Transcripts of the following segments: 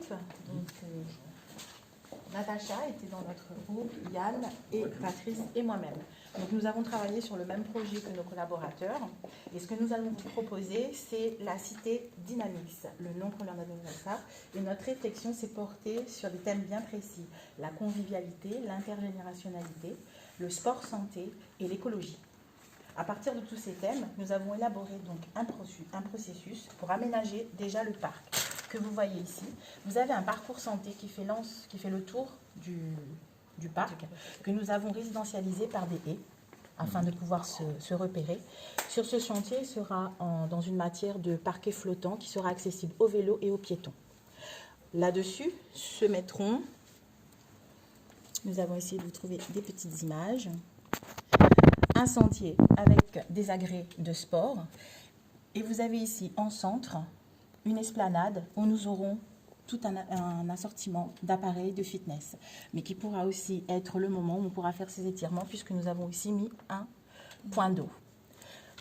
collectif. Donc, Natacha était dans notre groupe, Yann et Patrice et moi-même. Donc nous avons travaillé sur le même projet que nos collaborateurs. Et ce que nous allons vous proposer, c'est la cité Dynamix, le nom qu'on leur a donné comme ça. Et notre réflexion s'est portée sur des thèmes bien précis: la convivialité, l'intergénérationnalité, le sport santé et l'écologie. À partir de tous ces thèmes, nous avons élaboré donc un processus pour aménager déjà le parc que vous voyez ici. Vous avez un parcours santé qui fait le tour du parc, que nous avons résidentialisé par des haies afin de pouvoir se repérer. Sur ce chantier, il sera dans une matière de parquet flottant qui sera accessible aux vélos et aux piétons. Là-dessus se mettront, nous avons essayé de vous trouver des petites images, un sentier avec des agrès de sport. Et vous avez ici en centre une esplanade où nous aurons tout un assortiment d'appareils de fitness, mais qui pourra aussi être le moment où on pourra faire ses étirements, puisque nous avons aussi mis un point d'eau.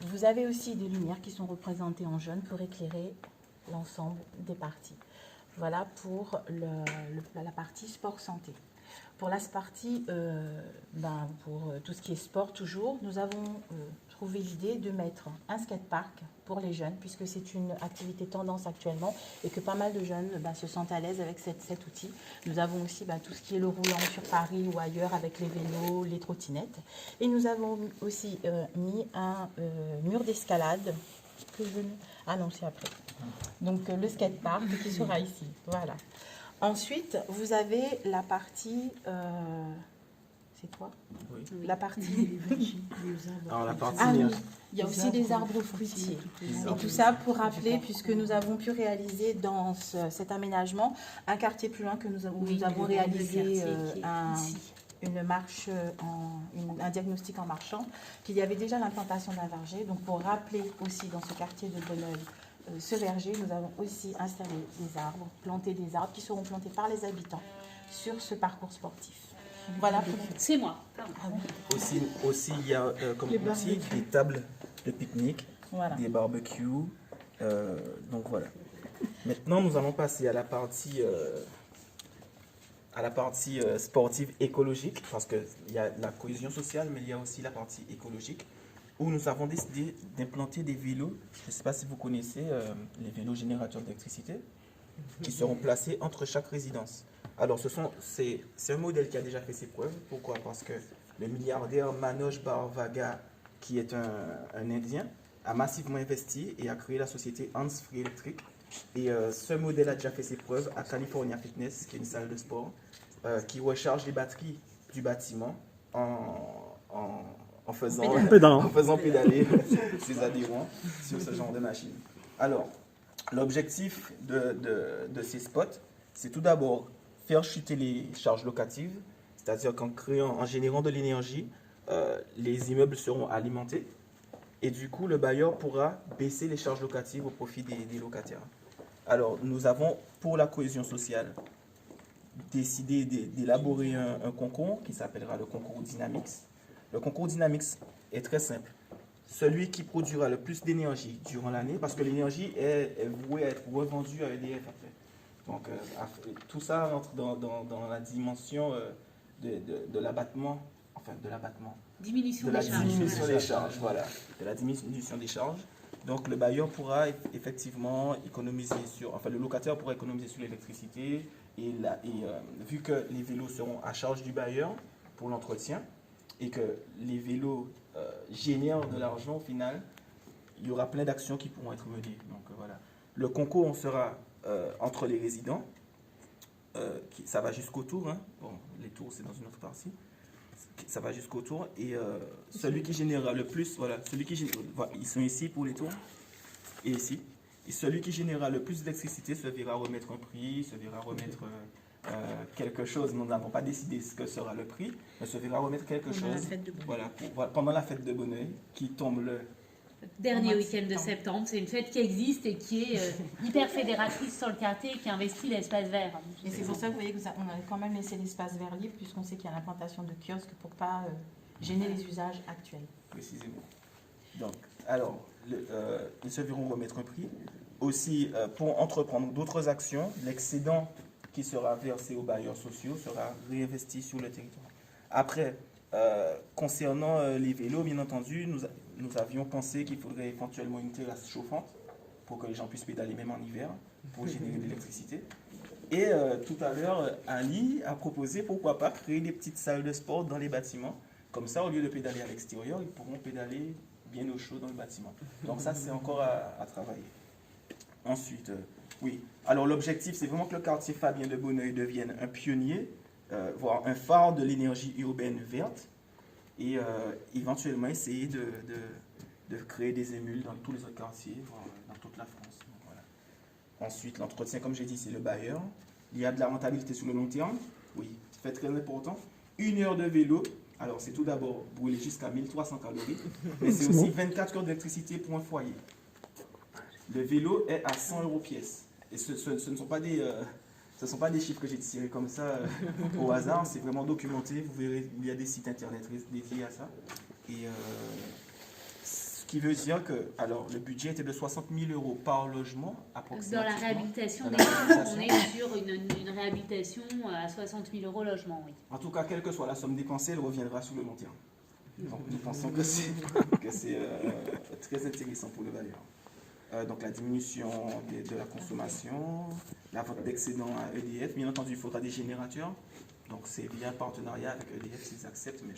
Vous avez aussi des lumières qui sont représentées en jaune pour éclairer l'ensemble des parties. Voilà pour la partie sport-santé. Pour la partie, pour tout ce qui est sport toujours, nous avons trouvé l'idée de mettre un skatepark pour les jeunes, puisque c'est une activité tendance actuellement et que pas mal de jeunes se sentent à l'aise avec cet outil. Nous avons aussi tout ce qui est le roulant sur Paris ou ailleurs avec les vélos, les trottinettes. Et nous avons aussi mis un mur d'escalade que je... Ah non, c'est après. Donc le skatepark qui sera ici. Voilà. Ensuite, vous avez la partie... c'est quoi? Oui. La partie... Alors, la partie... Ah oui, il y a aussi des arbres fruitiers. Et tout ça pour rappeler, puisque nous avons pu réaliser dans cet aménagement un quartier plus loin que nous avons réalisé une marche, un diagnostic en marchant, qu'il y avait déjà l'implantation d'un verger. Donc pour rappeler aussi dans ce quartier de Bonneuil ce verger, nous avons aussi installé des arbres, planté des arbres qui seront plantés par les habitants sur ce parcours sportif. Voilà. C'est moi. Ah oui. Aussi, il y a comme outil des tables de pique-nique, voilà, des barbecues. Donc voilà. Maintenant, nous allons passer à la partie sportive écologique, parce qu'il y a la cohésion sociale, mais il y a aussi la partie écologique, où nous avons décidé d'implanter des vélos. Je ne sais pas si vous connaissez les vélos générateurs d'électricité, qui seront placés entre chaque résidence. Alors, c'est un modèle qui a déjà fait ses preuves. Pourquoi? Parce que le milliardaire Manoj Bhargava, qui est un Indien, a massivement investi et a créé la société Hands Free Electric. Et ce modèle a déjà fait ses preuves à California Fitness, qui est une salle de sport, qui recharge les batteries du bâtiment en faisant pédaler ses adhérents sur ce genre de machine. Alors, l'objectif de ces spots, c'est tout d'abord faire chuter les charges locatives, c'est-à-dire en générant de l'énergie, les immeubles seront alimentés et du coup, le bailleur pourra baisser les charges locatives au profit des locataires. Alors, nous avons, pour la cohésion sociale, décidé d'élaborer un concours qui s'appellera le concours Dynamix. Le concours Dynamix est très simple. Celui qui produira le plus d'énergie durant l'année, parce que l'énergie est vouée à être revendue à EDF après. Donc, tout ça entre dans la dimension de l'abattement, Diminution des charges, voilà, de la diminution des charges. Donc, le bailleur pourra effectivement économiser le locataire pourra économiser sur l'électricité et vu que les vélos seront à charge du bailleur pour l'entretien et que les vélos génèrent de l'argent au final, il y aura plein d'actions qui pourront être menées. Donc, voilà. Le concours, on sera entre les résidents, ça va jusqu'au tour, hein. Bon, les tours c'est dans une autre partie, ça va jusqu'au tour, et celui qui générera le plus, voilà, ils sont ici pour les tours, et ici, et celui qui générera le plus d'électricité se verra remettre un prix, se verra remettre quelque chose. Nous n'avons pas décidé ce que sera le prix, mais se verra remettre quelque chose pendant la fête de Bonneuil, qui tombe le dernier week-end de septembre. C'est une fête qui existe et qui est hyper fédératrice sur le quartier et qui investit l'espace vert. Et c'est pour ça que vous voyez qu'on a quand même laissé l'espace vert libre, puisqu'on sait qu'il y a l'implantation de kiosques pour ne pas gêner les usages actuels. Précisément. Donc, alors, ils se verront remettre un prix. Aussi, pour entreprendre d'autres actions, l'excédent qui sera versé aux bailleurs sociaux sera réinvesti sur le territoire. Après, concernant les vélos, bien entendu, nous avions pensé qu'il faudrait éventuellement une terrasse chauffante pour que les gens puissent pédaler même en hiver, pour générer de l'électricité. Et tout à l'heure, Ali a proposé, pourquoi pas, créer des petites salles de sport dans les bâtiments. Comme ça, au lieu de pédaler à l'extérieur, ils pourront pédaler bien au chaud dans le bâtiment. Donc ça, c'est encore à travailler. Ensuite, oui. Alors l'objectif, c'est vraiment que le quartier Fabien de Bonneuil devienne un pionnier, voire un phare de l'énergie urbaine verte, et éventuellement essayer de créer des émules dans tous les autres quartiers, voire dans toute la France. Donc, voilà. Ensuite, l'entretien, comme j'ai dit, c'est le bailleur. Il y a de la rentabilité sur le long terme. Oui, c'est très important. 1 heure de vélo. Alors, c'est tout d'abord brûler jusqu'à 1300 calories, mais c'est aussi 24 heures d'électricité pour un foyer. Le vélo est à 100 € pièce. Et ce ne sont pas des chiffres que j'ai tirés comme ça au hasard, c'est vraiment documenté. Vous verrez, il y a des sites internet dédiés à ça. Et ce qui veut dire que, alors, le budget était de 60 000 € par logement, approximativement. Dans la réhabilitation des logements, on est sur une réhabilitation à 60 000 € logement, oui. En tout cas, quelle que soit la somme dépensée, elle reviendra sur le long terme. Donc, nous pensons que c'est très intéressant pour le bailleur. Donc la diminution de la consommation, la vente d'excédents à EDF. Bien entendu, il faudra des générateurs. Donc c'est via partenariat avec EDF s'ils acceptent, mais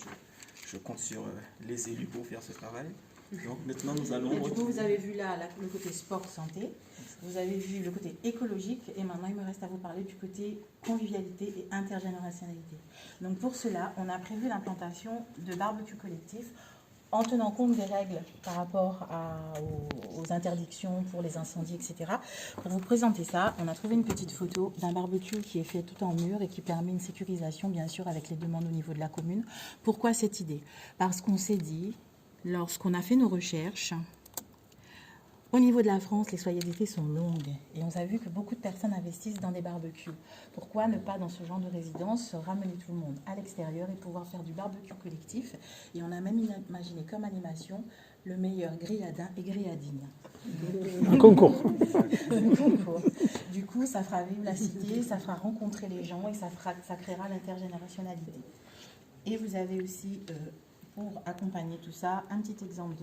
je compte sur les élus pour faire ce travail. Donc maintenant, nous allons... Du coup, vous avez vu là le côté sport-santé, vous avez vu le côté écologique, et maintenant, il me reste à vous parler du côté convivialité et intergénérationnalité. Donc pour cela, on a prévu l'implantation de barbecues collectifs en tenant compte des règles par rapport aux interdictions pour les incendies, etc. Pour vous présenter ça, on a trouvé une petite photo d'un barbecue qui est fait tout en mur et qui permet une sécurisation, bien sûr, avec les demandes au niveau de la commune. Pourquoi cette idée? Parce qu'on s'est dit, lorsqu'on a fait nos recherches, au niveau de la France, les soirées d'été sont longues et on a vu que beaucoup de personnes investissent dans des barbecues. Pourquoi ne pas, dans ce genre de résidence, ramener tout le monde à l'extérieur et pouvoir faire du barbecue collectif? Et on a même imaginé comme animation le meilleur grilladin et grilladine. Un concours. Un concours. Du coup, ça fera vivre la cité, ça fera rencontrer les gens et ça créera l'intergénérationnalité. Et vous avez aussi, pour accompagner tout ça, un petit exemple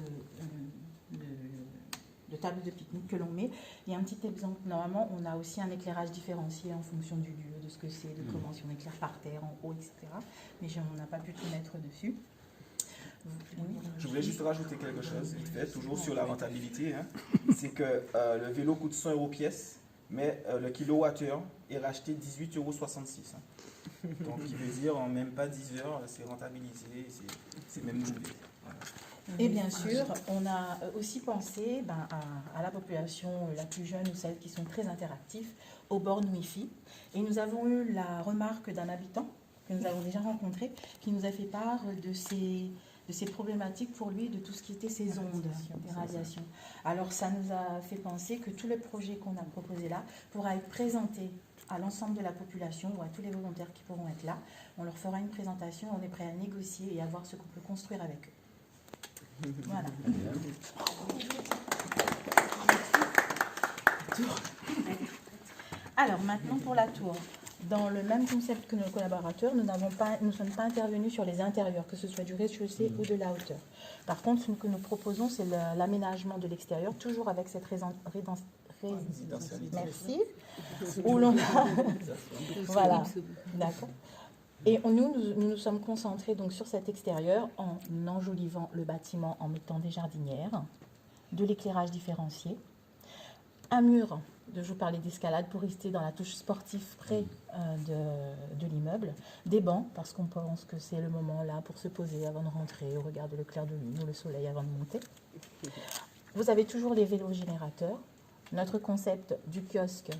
de table de pique-nique que l'on met. Et un petit exemple, normalement, on a aussi un éclairage différencié en fonction du lieu, de ce que c'est, de comment, si on éclaire par terre, en haut, etc. Mais on n'a pas pu tout mettre dessus. Je voulais juste rajouter quelque chose, vite fait, toujours sur la rentabilité. Hein. C'est que le vélo coûte 100 € pièce, mais le kilowattheure est racheté 18,66 €. Hein. Donc, il veut dire en même pas 10 heures, c'est rentabilisé, c'est même doublé. Voilà. Et bien sûr, on a aussi pensé à la population la plus jeune ou celles qui sont très interactifs, aux bornes Wi-Fi. Et nous avons eu la remarque d'un habitant que nous avons déjà rencontré, qui nous a fait part de ces problématiques pour lui, de tout ce qui était ces ondes, des radiations. Alors ça nous a fait penser que tous les projets qu'on a proposés là pourra être présentés à l'ensemble de la population ou à tous les volontaires qui pourront être là. On leur fera une présentation, on est prêt à négocier et à voir ce qu'on peut construire avec eux. Voilà. Alors maintenant pour la tour. Dans le même concept que nos collaborateurs, nous ne sommes pas intervenus sur les intérieurs, que ce soit du rez-de-chaussée ou de la hauteur. Par contre, ce que nous proposons, c'est l'aménagement de l'extérieur, toujours avec cette Merci. Où l'on a... Voilà, d'accord. Et nous nous sommes concentrés donc sur cet extérieur en enjolivant le bâtiment, en mettant des jardinières, de l'éclairage différencié, un mur, je vous parlais d'escalade pour rester dans la touche sportive près de l'immeuble, des bancs, parce qu'on pense que c'est le moment là pour se poser avant de rentrer, au regard de le clair de lune ou le soleil avant de monter. Vous avez toujours les vélos générateurs, notre concept du kiosque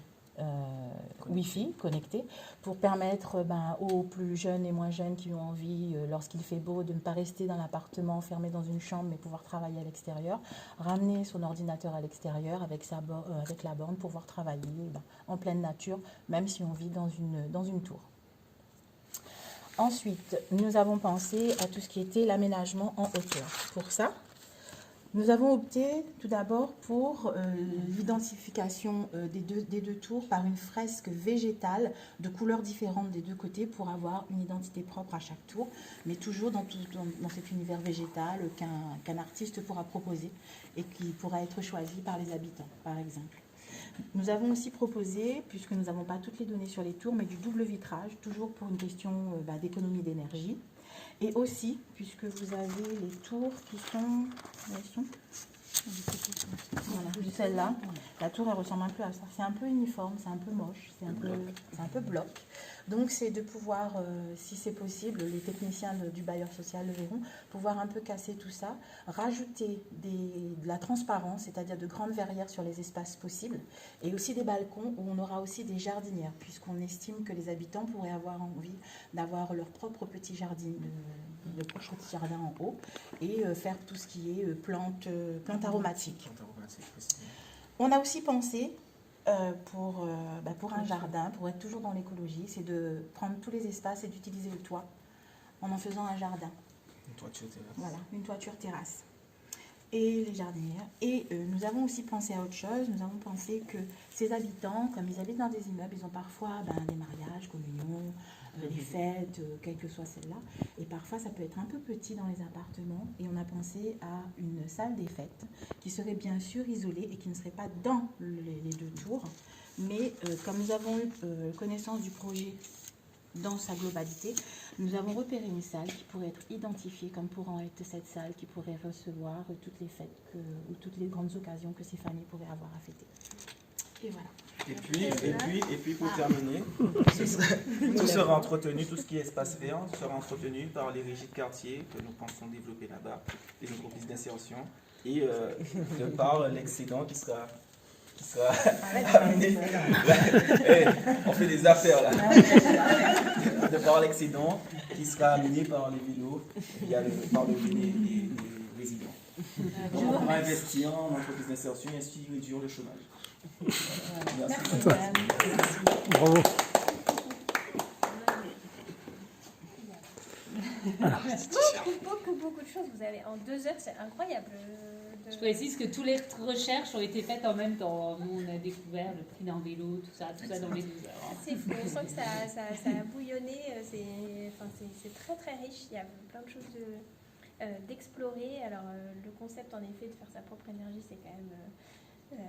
Wi-Fi connecté pour permettre aux plus jeunes et moins jeunes qui ont envie, lorsqu'il fait beau, de ne pas rester dans l'appartement fermé dans une chambre mais pouvoir travailler à l'extérieur, ramener son ordinateur à l'extérieur avec la borne, pouvoir travailler en pleine nature, même si on vit dans une tour. Ensuite, nous avons pensé à tout ce qui était l'aménagement en hauteur. Pour ça, Nous avons opté tout d'abord pour l'identification des deux tours par une fresque végétale de couleurs différentes des deux côtés pour avoir une identité propre à chaque tour, mais toujours dans cet univers végétal qu'un artiste pourra proposer et qui pourra être choisi par les habitants, par exemple. Nous avons aussi proposé, puisque nous n'avons pas toutes les données sur les tours, mais du double vitrage, toujours pour une question d'économie d'énergie. Et aussi, puisque vous avez les tours qui sont... Voilà, celle-là. La tour, elle ressemble un peu à ça. C'est un peu uniforme, c'est un peu moche, c'est un peu bloc. Donc, c'est de pouvoir, si c'est possible, les techniciens du bailleur social le verront, pouvoir un peu casser tout ça, rajouter de la transparence, c'est-à-dire de grandes verrières sur les espaces possibles, et aussi des balcons où on aura aussi des jardinières, puisqu'on estime que les habitants pourraient avoir envie d'avoir leur propre petit jardin, petit jardin en haut, et faire tout ce qui est plantes aromatiques. On a aussi pensé, pour un jardin, pour être toujours dans l'écologie, c'est de prendre tous les espaces et d'utiliser le toit en faisant un jardin. Une toiture terrasse. Voilà, une toiture terrasse. Et les jardinières. Et nous avons aussi pensé à autre chose. Nous avons pensé que ces habitants, comme ils habitent dans des immeubles, ils ont parfois des mariages, communions, des fêtes, quelle que soit celle-là. Et parfois, ça peut être un peu petit dans les appartements. Et on a pensé à une salle des fêtes qui serait bien sûr isolée et qui ne serait pas dans les deux tours. Mais comme nous avons eu connaissance du projet dans sa globalité, nous avons repéré une salle qui pourrait être identifiée comme pouvant être cette salle qui pourrait recevoir toutes les fêtes ou toutes les grandes occasions que ces familles pourraient avoir à fêter. Et voilà. Et puis pour terminer, tout sera entretenu, tout ce qui est espace vert sera entretenu par les régies de quartier que nous pensons développer là-bas, les entreprises d'insertion, et de par l'excédent qui sera amené. On fait des affaires là. De par l'excédent qui sera amené par les vélos par le des résidents. Donc, on va investir en entreprise d'insertion et ainsi réduire le chômage. Merci. Bravo. Beaucoup de choses. Vous avez en 2 heures, c'est incroyable. Je précise que toutes les recherches ont été faites en même temps. Nous, on a découvert le prix d'un vélo, tout ça dans les 12 heures. C'est fou, on sent que ça a bouillonné. C'est très très riche. Il y a plein de choses d'explorer. Alors, le concept, en effet, de faire sa propre énergie, c'est quand même...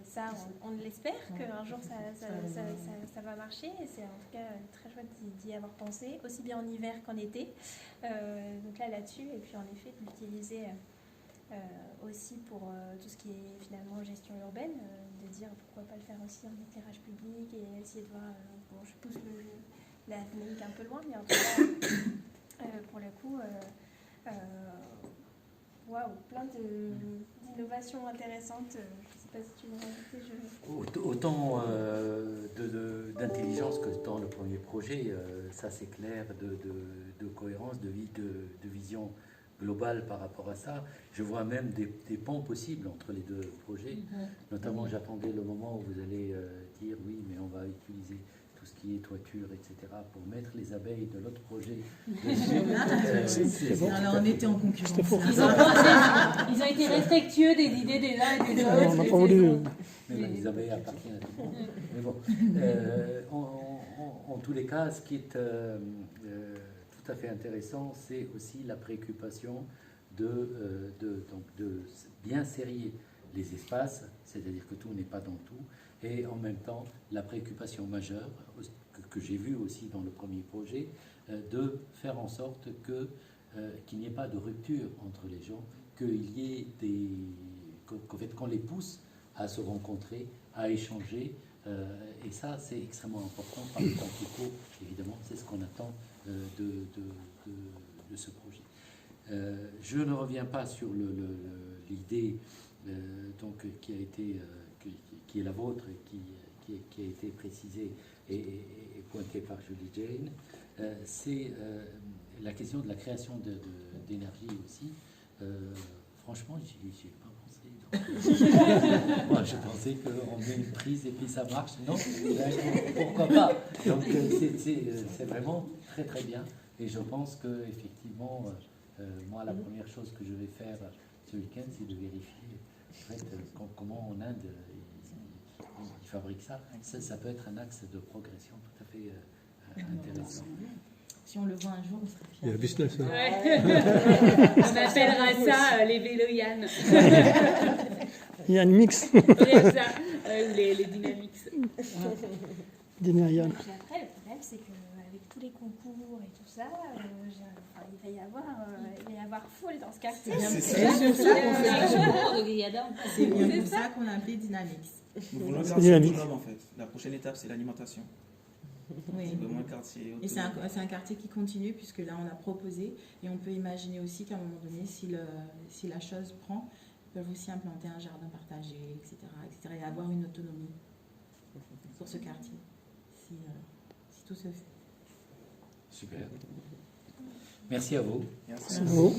ça, on l'espère qu'un jour ça va marcher, et c'est en tout cas très chouette d'y avoir pensé, aussi bien en hiver qu'en été. Donc là-dessus, et puis en effet de l'utiliser aussi pour tout ce qui est finalement gestion urbaine, de dire pourquoi pas le faire aussi en éclairage public et essayer de voir, bon, je pousse la dynamique un peu loin, mais en tout cas pour le coup waouh, plein d'innovations intéressantes. Je ne sais pas si tu veux rajouter. Autant d'intelligence que dans le premier projet, ça c'est clair, de cohérence, de vision globale par rapport à ça. Je vois même des ponts possibles entre les deux projets. Notamment, j'attendais le moment où vous allez dire oui, mais on va utiliser tout ce qui est toiture, etc., pour mettre les abeilles de l'autre projet. Alors on était en concurrence. Ils ont été respectueux des idées des uns et des autres. On n'a pas voulu. Mais les abeilles appartiennent à tout le monde. Mais bon, en tous les cas, ce qui est tout à fait intéressant, c'est aussi la préoccupation de bien serrer les espaces, c'est-à-dire que tout n'est pas dans tout, et en même temps la préoccupation majeure que j'ai vue aussi dans le premier projet, de faire en sorte qu'il n'y ait pas de rupture entre les gens, qu'il y ait qu'en fait, qu'on les pousse à se rencontrer, à échanger, et ça c'est extrêmement important par le temps qui court, évidemment, c'est ce qu'on attend de ce projet. Je ne reviens pas sur l'idée donc qui a été qui est la vôtre, qui a été précisée et pointée par Julie Jane. C'est la question de la création d'énergie aussi. Franchement, j'y ai pas pensé. Moi, je pensais qu'on met une prise et puis ça marche. Non, pourquoi pas. Donc, c'est vraiment très très bien. Et je pense que effectivement, moi, la première chose que je vais faire ce week-end, c'est de vérifier en fait, comment en Inde ils fabriquent ça. Ça peut être un axe de progression tout à fait intéressant. Si on le voit un jour, on sera Il y a fiers. un business. Hein. Ouais. On appellera ça les vélos Yann. Il y a un mix. C'est ça, ou les Dynamics. Dîner à Yann. Et puis après, le problème, c'est qu'avec tous les concours et tout ça, il va y avoir foule dans ce quartier. C'est bien pour ça qu'on fait Bonjour de Grillada. C'est bien pour ça qu'on a appelé Dynamics. Nous voulons un C'est quartier dynamique. autonome en fait. La prochaine étape, c'est l'alimentation. Oui. C'est vraiment un quartier Et autonome. c'est un quartier qui continue, puisque là, on a proposé, et on peut imaginer aussi qu'à un moment donné, si la chose prend, ils peuvent aussi implanter un jardin partagé, etc., et avoir une autonomie sur ce quartier, si tout se fait. Super. Merci à vous. Merci. Bravo.